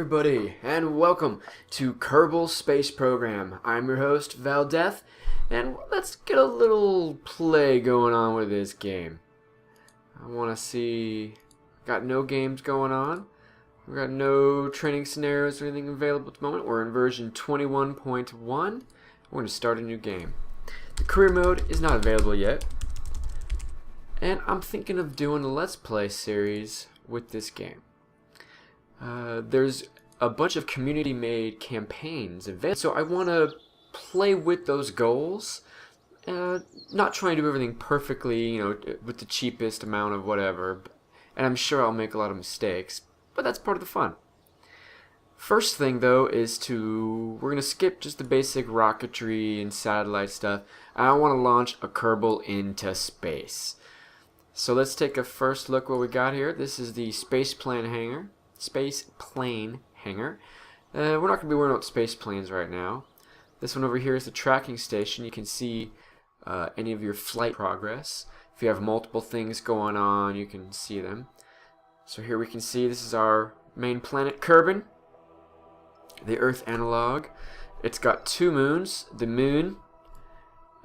everybody, and welcome to Kerbal Space Program. I'm your host, Vaaldeth, and let's get a little play going on with this game. I want to see... Got no games going on. We've got no training scenarios or anything available at the moment. We're in version 21.1. We're going to start a new game. The career mode is not available yet, and I'm thinking of doing a Let's Play series with this game. There's a bunch of community-made campaigns available, so I want to play with those goals. Not trying to do everything perfectly, with the cheapest amount of whatever. And I'm sure I'll make a lot of mistakes, but that's part of the fun. First thing, though, is we're going to skip just the basic rocketry and satellite stuff. I want to launch a Kerbal into space. So let's take a first look what we got here. This is the space plane hangar. We're not going to be worrying about space planes right now. This one over here is the tracking station. You can see any of your flight progress. If you have multiple things going on, you can see them. So here we can see this is our main planet, Kerbin, the Earth analog. It's got two moons, the moon,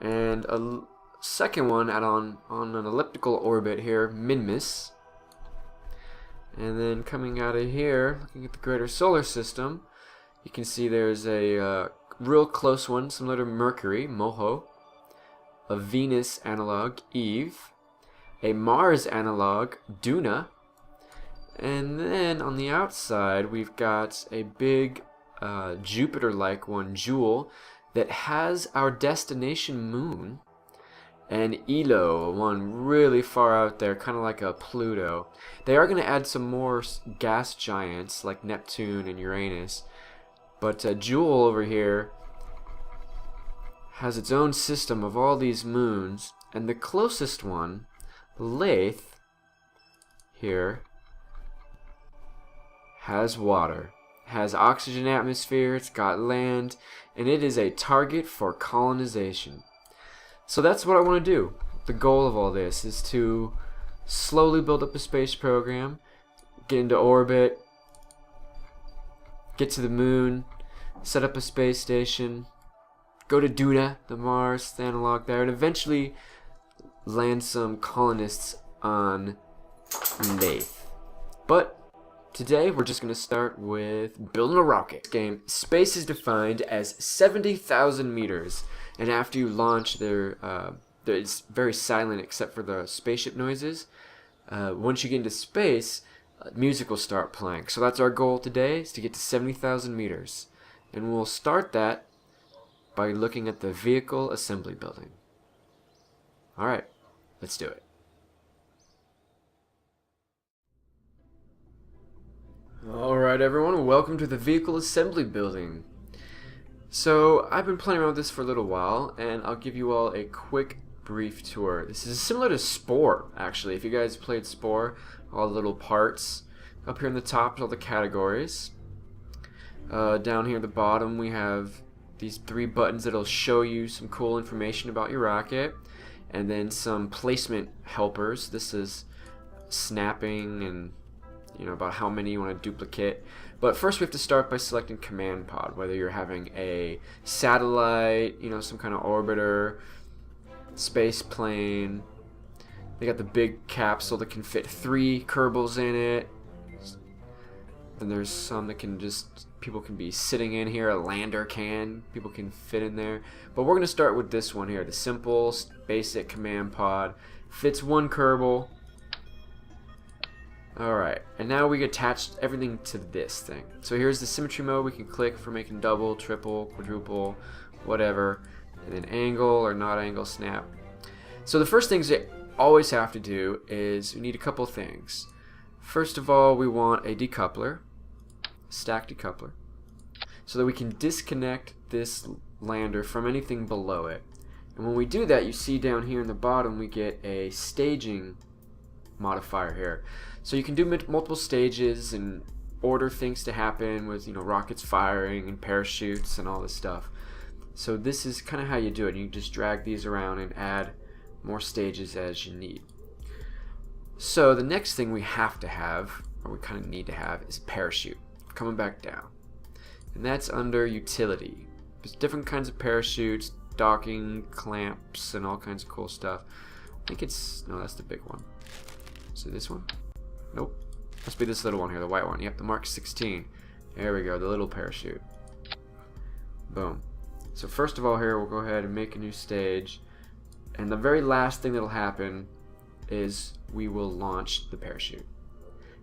and a second one on an elliptical orbit here, Minmus. And then coming out of here, looking at the greater solar system, you can see there's a real close one, similar to Mercury, Moho, a Venus analog, Eve, a Mars analog, Duna, and then on the outside we've got a big Jupiter-like one, Jewel, that has our destination moon, and Ilo, one really far out there, kind of like a Pluto. They are going to add some more gas giants like Neptune and Uranus, but Jewel over here has its own system of all these moons, and the closest one, Lathe, here, has water, has oxygen atmosphere, it's got land, and it is a target for colonization. So that's what I want to do. The goal of all this is to slowly build up a space program, get into orbit, get to the moon, set up a space station, go to Duna, the Mars, the analog there, and eventually land some colonists on Lathe. But today we're just going to start with building a rocket. Game space is defined as 70,000 meters, and after you launch, it's very silent except for the spaceship noises. Once you get into space, music will start playing. So that's our goal today, is to get to 70,000 meters, and we'll start that by looking at the vehicle assembly building. Alright, let's do it. Alright everyone, welcome to the vehicle assembly building. So I've been playing around with this for a little while, and I'll give you all a quick brief tour. This is similar to Spore, actually. If you guys played Spore, all the little parts. Up here in the top is all the categories. Down here at the bottom we have these three buttons that'll show you some cool information about your rocket, and then some placement helpers. This is snapping and about how many you want to duplicate. But first we have to start by selecting command pod, whether you're having a satellite, some kind of orbiter, space plane. They got the big capsule that can fit 3 Kerbals in it. Then there's some that people can be sitting in here, a lander people can fit in there. But we're going to start with this one here, the simple, basic command pod. Fits 1 Kerbal. Alright, and now we attach everything to this thing. So here's the symmetry mode. We can click for making double, triple, quadruple, whatever. And then angle or not angle snap. So the first things you always have to do is we need a couple things. First of all, we want a decoupler, stack decoupler, so that we can disconnect this lander from anything below it. And when we do that, you see down here in the bottom we get a staging modifier here. So you can do multiple stages and order things to happen with rockets firing and parachutes and all this stuff. So this is kind of how you do it. You just drag these around and add more stages as you need. So the next thing we have to have, or we kind of need to have, is a parachute. coming back down. And that's under utility. There's different kinds of parachutes, docking, clamps, and all kinds of cool stuff. I think it's, no, that's the big one. So this one? Nope. Must be this little one here, the white one. Yep, the Mark 16. There we go, the little parachute. Boom. So first of all here, we'll go ahead and make a new stage. And the very last thing that'll happen is we will launch the parachute.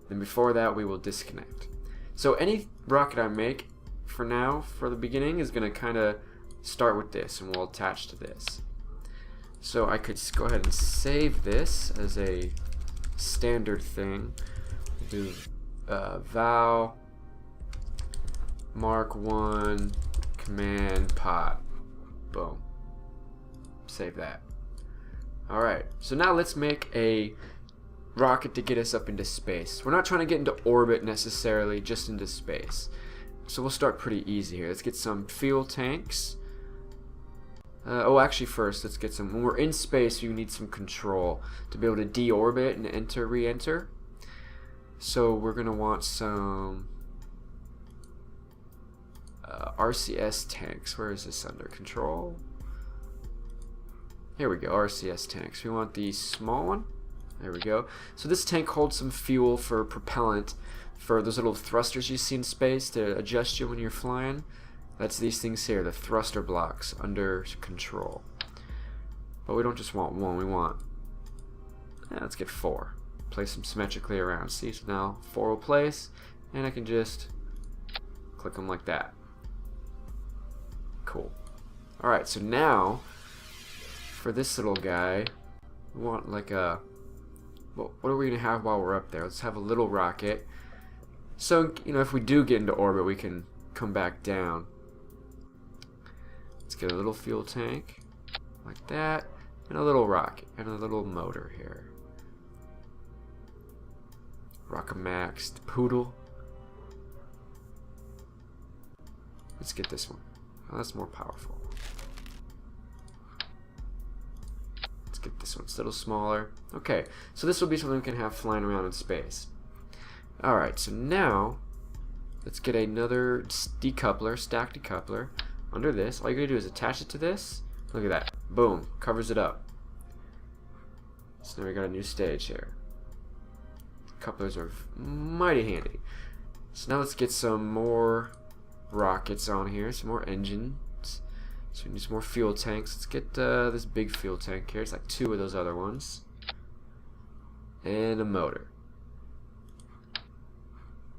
Then before that, we will disconnect. So any rocket I make, for now, for the beginning, is going to kind of start with this, and we'll attach to this. So I could go ahead and save this as a standard thing. We'll do val Mark 1 command pod. Boom. Save that. Alright, so now let's make a rocket to get us up into space. We're not trying to get into orbit necessarily, just into space. So we'll start pretty easy here. Let's get some fuel tanks. Oh, actually first, let's get some, when we're in space, you need some control to be able to deorbit and enter, re-enter. So we're going to want some RCS tanks. Where is this under? Control? Here we go, RCS tanks. We want the small one. There we go. So this tank holds some fuel for propellant for those little thrusters you see in space to adjust you when you're flying. That's these things here, the thruster blocks under control. But we don't just want one, we want, let's get 4. Place them symmetrically around. See, so now 4 will place, and I can just click them like that. Cool. Alright, so now for this little guy, we want like a, well, what are we going to have while we're up there? Let's have a little rocket. So, you know, if we do get into orbit, we can come back down. Let's get a little fuel tank, like that, and a little rocket, and a little motor here. Rockamax, the Poodle. Let's get this one. Oh, that's more powerful. Let's get this one. It's a little smaller. Okay, so this will be something we can have flying around in space. Alright, so now let's get another decoupler, stack decoupler under this. All you're going to do is attach it to this. Look at that. Boom. Covers it up. So now we got a new stage here. Couplers are mighty handy. So now let's get some more rockets on here, some more engines. So we need some more fuel tanks. Let's get this big fuel tank here. It's like 2 of those other ones. And a motor.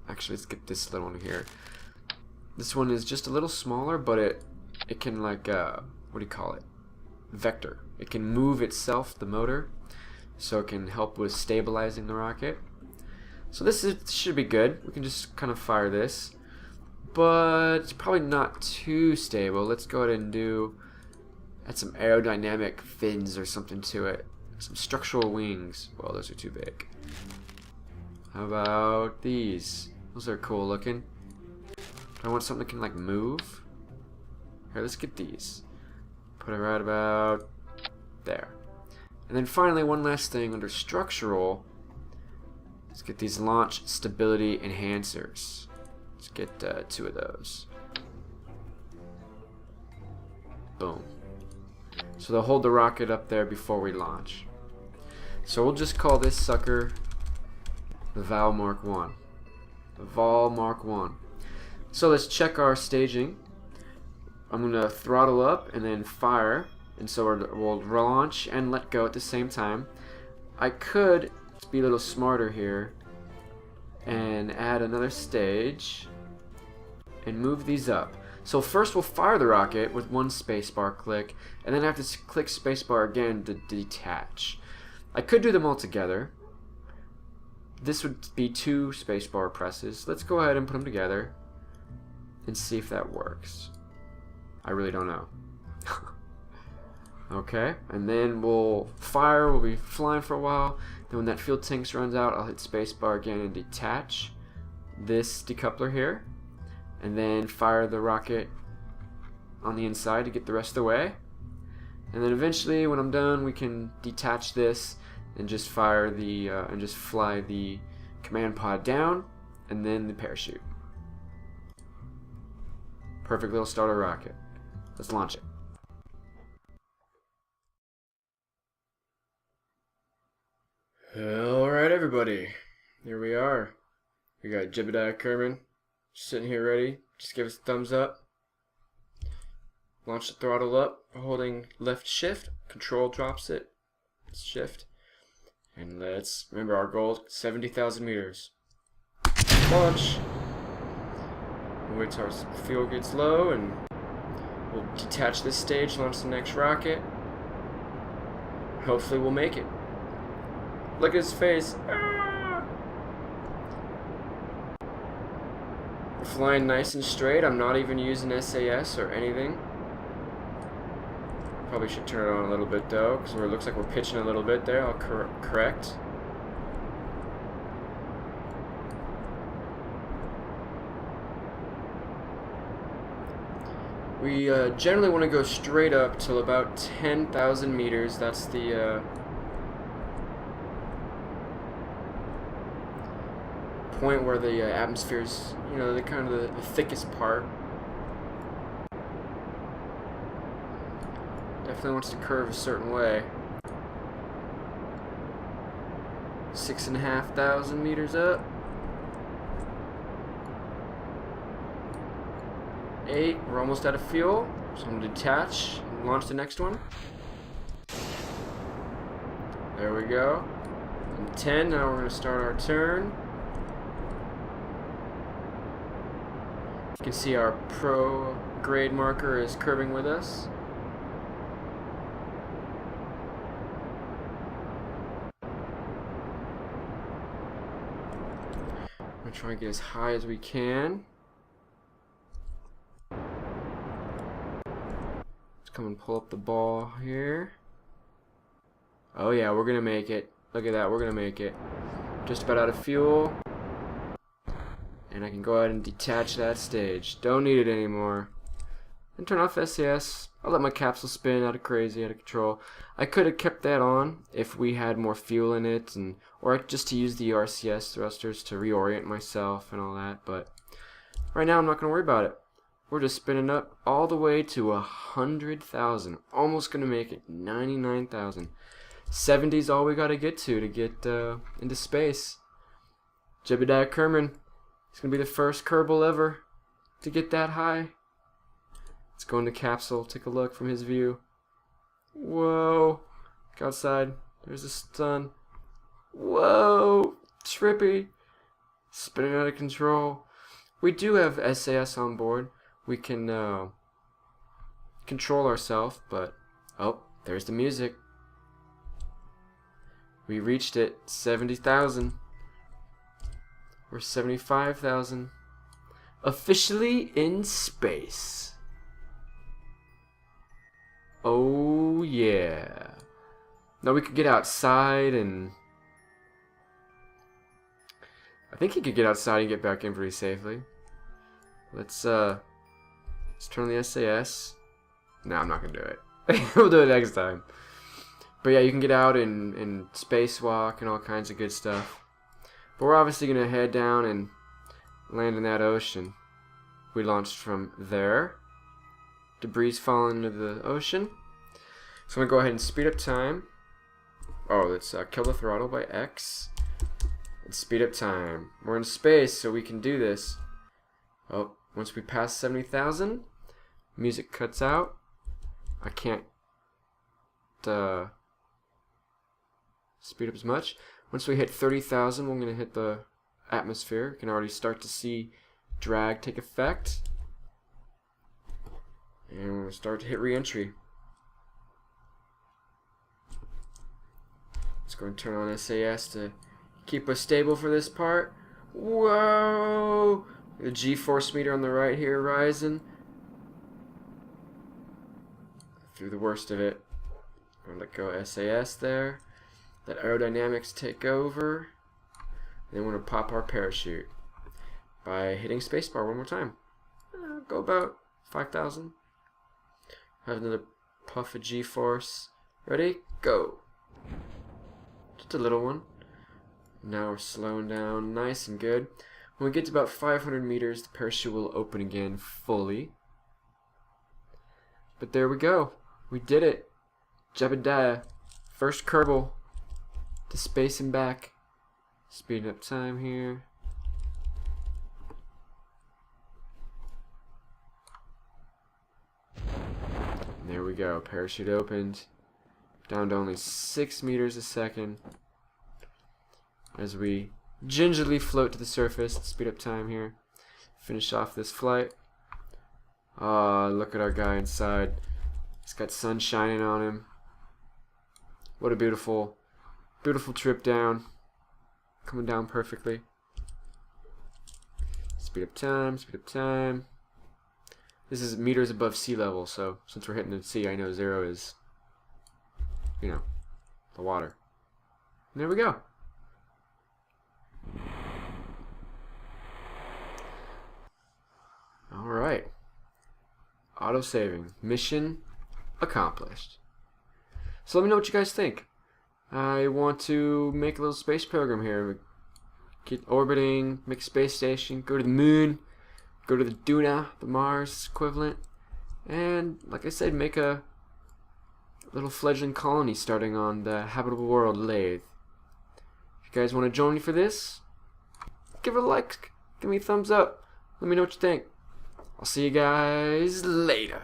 Actually, let's get this little one here. This one is just a little smaller, but it can, like, what do you call it? Vector. It can move itself, the motor, so it can help with stabilizing the rocket. So this should be good. We can just kind of fire this, but it's probably not too stable. Let's go ahead and add some aerodynamic fins or something to it. Some structural wings. Well, those are too big. How about these? Those are cool looking. I want something that can like move. Here, let's get these. Put it right about there. And then finally, one last thing under structural. Let's get these launch stability enhancers. Let's get 2 of those. Boom. So they'll hold the rocket up there before we launch. So we'll just call this sucker the Val Mark 1. The Val Mark 1. So let's check our staging. I'm going to throttle up and then fire. And so we'll launch and let go at the same time. I could be a little smarter here and add another stage and move these up. So first we'll fire the rocket with 1 spacebar click, and then I have to click spacebar again to detach. I could do them all together. This would be 2 spacebar presses. Let's go ahead and put them together and see if that works. I really don't know. Okay, and then we'll fire, we'll be flying for a while. Then when that fuel tank runs out, I'll hit spacebar again and detach this decoupler here. And then fire the rocket on the inside to get the rest of the way. And then eventually, when I'm done, we can detach this and just fire the and just fly the command pod down, and then the parachute. Perfect little starter rocket. Let's launch it. Alright everybody, here we are. We got Jebediah Kerman sitting here ready. Just give us a thumbs up. Launch the throttle up, holding left shift. Control drops it. Shift. And let's remember our goal, 70,000 meters. Launch. We'll wait till our fuel gets low and we'll detach this stage, launch the next rocket. Hopefully we'll make it. Look at his face. Ah! We're flying nice and straight. I'm not even using SAS or anything. Probably should turn it on a little bit though, because it looks like we're pitching a little bit there. I'll correct. We generally want to go straight up till about 10,000 meters. That's the point where the atmosphere's, you know, the kind of the thickest part. Definitely wants to curve a certain way. 6,500 meters up. 8. We're almost out of fuel, so I'm gonna detach and launch the next one. There we go. And 10. Now we're gonna start our turn. You can see our pro grade marker is curving with us. I'm gonna try and get as high as we can. Let's come and pull up the ball here. Oh yeah, we're gonna make it. Look at that, we're gonna make it. Just about out of fuel. And I can go ahead and detach that stage. Don't need it anymore. And turn off SAS. I'll let my capsule spin out of crazy, out of control. I could have kept that on if we had more fuel in it, and or just to use the RCS thrusters to reorient myself and all that. But right now I'm not going to worry about it. We're just spinning up all the way to 100,000. Almost going to make it. 99,000. 70 is all we got to get into space. Jebediah Kerman. It's going to be the first Kerbal ever to get that high. Let's go in the capsule, take a look from his view. Whoa. Look outside. There's the sun. Whoa. Trippy. Spinning out of control. We do have SAS on board. We can control ourselves, but... Oh, there's the music. We reached it. 70,000. We're 75,000. Officially in space. Oh yeah. Now we could get outside and... I think he could get outside and get back in pretty safely. Let's turn on the SAS. No, I'm not gonna do it. We'll do it next time. But yeah, you can get out and spacewalk and all kinds of good stuff. But we're obviously going to head down and land in that ocean. We launched from there. Debris falling into the ocean. So I'm going to go ahead and speed up time. Oh, let's kill the throttle by X. And speed up time. We're in space, so we can do this. Oh, once we pass 70,000, music cuts out. I can't speed up as much. Once we hit 30,000, we're going to hit the atmosphere. You can already start to see drag take effect. And we'll start to hit re-entry. Let's go and turn on SAS to keep us stable for this part. Whoa! The G-force meter on the right here rising. Through the worst of it. I'm going to let go SAS there. Let aerodynamics take over. And then we're going to pop our parachute by hitting spacebar one more time. Go about 5,000. Have another puff of G-force. Ready? Go. Just a little one. Now we're slowing down nice and good. When we get to about 500 meters, the parachute will open again fully. But there we go. We did it. Jebediah. First Kerbal to space and back. Speeding up time here. And there we go. Parachute opened. Down to only 6 meters a second. As we gingerly float to the surface. Speed up time here. Finish off this flight. Look at our guy inside. He's got sun shining on him. What a beautiful, beautiful trip down. Coming down perfectly. Speed up time, speed up time. This is meters above sea level, so since we're hitting the sea, I know 0 is, you know, the water. And there we go. Alright. Auto-saving. Mission accomplished. So let me know what you guys think. I want to make a little space program here. Get orbiting, make a space station, go to the moon, go to the Duna, the Mars equivalent, and like I said, make a little fledgling colony starting on the habitable world, Vaaldeth. If you guys want to join me for this, give it a like, give me a thumbs up, let me know what you think. I'll see you guys later.